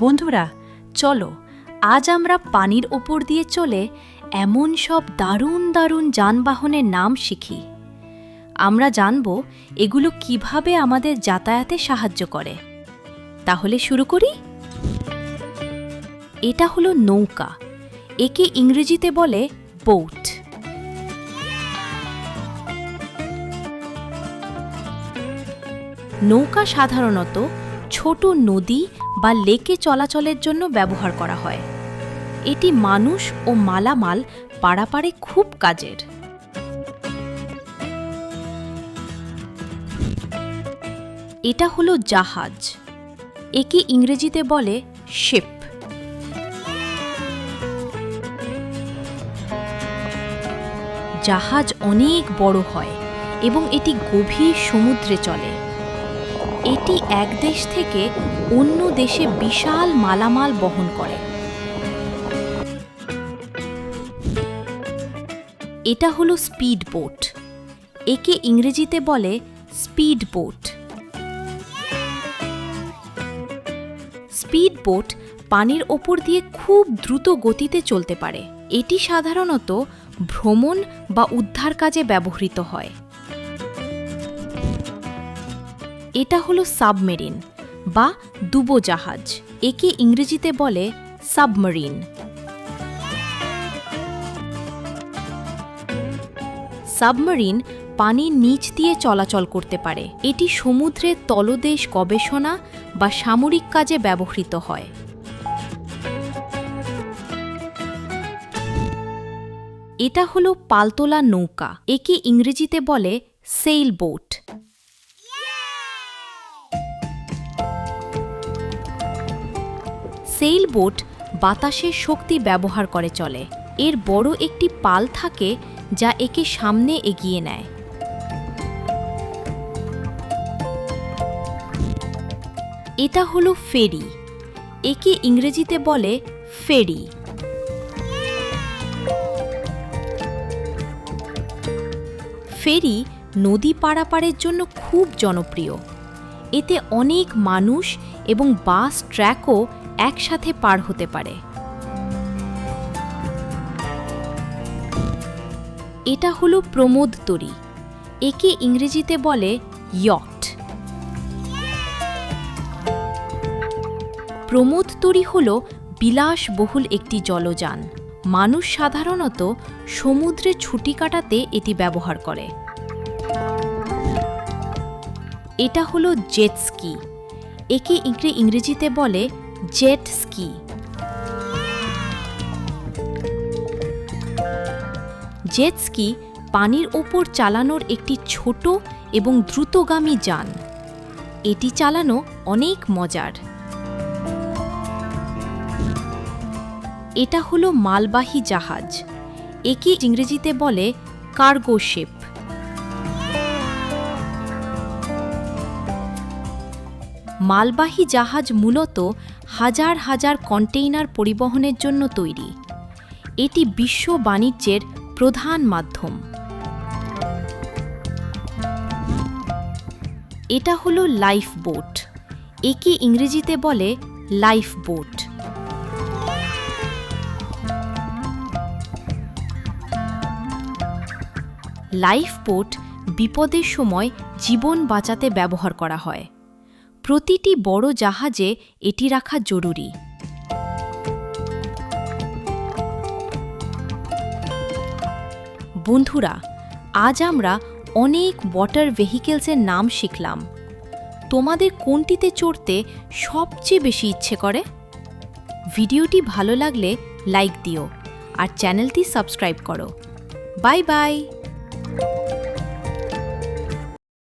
বন্ধুরা চলো আজ আমরা পানির ওপর দিয়ে চলে এমন সব দারুণ দারুণ যানবাহনের নাম শিখি। আমরা জানব এগুলো কিভাবে আমাদের যাতায়াতে সাহায্য করে। তাহলে শুরু করি। এটা হলো নৌকা, একে ইংরেজিতে বলে বোট। নৌকা সাধারণত ছোট নদী বা লেকে চলাচলের জন্য ব্যবহার করা হয়। এটি মানুষ ও মালামাল পারাপারে খুব কাজের। এটা হলো জাহাজ, একে ইংরেজিতে বলে শিপ। জাহাজ অনেক বড় হয় এবং এটি গভীর সমুদ্রে চলে। এটি এক দেশ থেকে অন্য দেশে বিশাল মালামাল বহন করে। এটা হলো স্পিড বোট, একে ইংরেজিতে বলে স্পিড বোট। স্পিড বোট পানির ওপর দিয়ে খুব দ্রুত গতিতে চলতে পারে। এটি সাধারণত ভ্রমণ বা উদ্ধার কাজে ব্যবহৃত হয়। এটা হলো সাবমেরিন বা ডুবোজাহাজ, একে ইংরেজিতে বলে সাবমেরিন। সাবমেরিন পানির নিচ দিয়ে চলাচল করতে পারে। এটি সমুদ্রের তলদেশ গবেষণা বা সামরিক কাজে ব্যবহৃত হয়। এটা হলো পালতোলা নৌকা, একে ইংরেজিতে বলে সেইল বোট। সেইল বোট বাতাসের শক্তি ব্যবহার করে চলে। এর বড় একটি পাল থাকে যা একে সামনে এগিয়ে নেয়। এটা হলো ফেরি, একে ইংরেজিতে বলে ফেরি। ফেরি নদী পারাপারের জন্য খুব জনপ্রিয়। এতে অনেক মানুষ এবং বাস ট্র্যাকও একসাথে পার হতে পারে। এটা হলো প্রমোদতরী, একে ইংরেজিতে বলে ইয়ট। প্রমোদতরী হল বিলাসবহুল একটি জলযান। মানুষ সাধারণত সমুদ্রে ছুটি কাটাতে এটি ব্যবহার করে। এটা হলো জেট স্কি, একে ইংরেজিতে বলে জেট স্কি। জেট স্কি পানির ওপর চালানোর একটি ছোট এবং দ্রুতগামী যান। এটি চালানো অনেক মজার। এটা হলো মালবাহী জাহাজ, একে ইংরেজিতে বলে কার্গো শিপ। মালবাহী জাহাজ মূলত হাজার হাজার কন্টেইনার পরিবহনের জন্য তৈরি। এটি বিশ্ব বাণিজ্যের প্রধান মাধ্যম। এটা হলো লাইফ বোট, একে ইংরেজিতে বলে লাইফ বোট। লাইফ বোট বিপদের সময় জীবন বাঁচাতে ব্যবহার করা হয়। প্রতিটি বড় জাহাজে এটি রাখা জরুরি। বন্ধুরা, আজ আমরা অনেক ওয়াটার ভেহিকেলসের নাম শিখলাম। তোমাদের কোনটিতে চড়তে সবচেয়ে বেশি ইচ্ছে করে? ভিডিওটি ভালো লাগলে লাইক দিও আর চ্যানেলটি সাবস্ক্রাইব করো। Bye bye.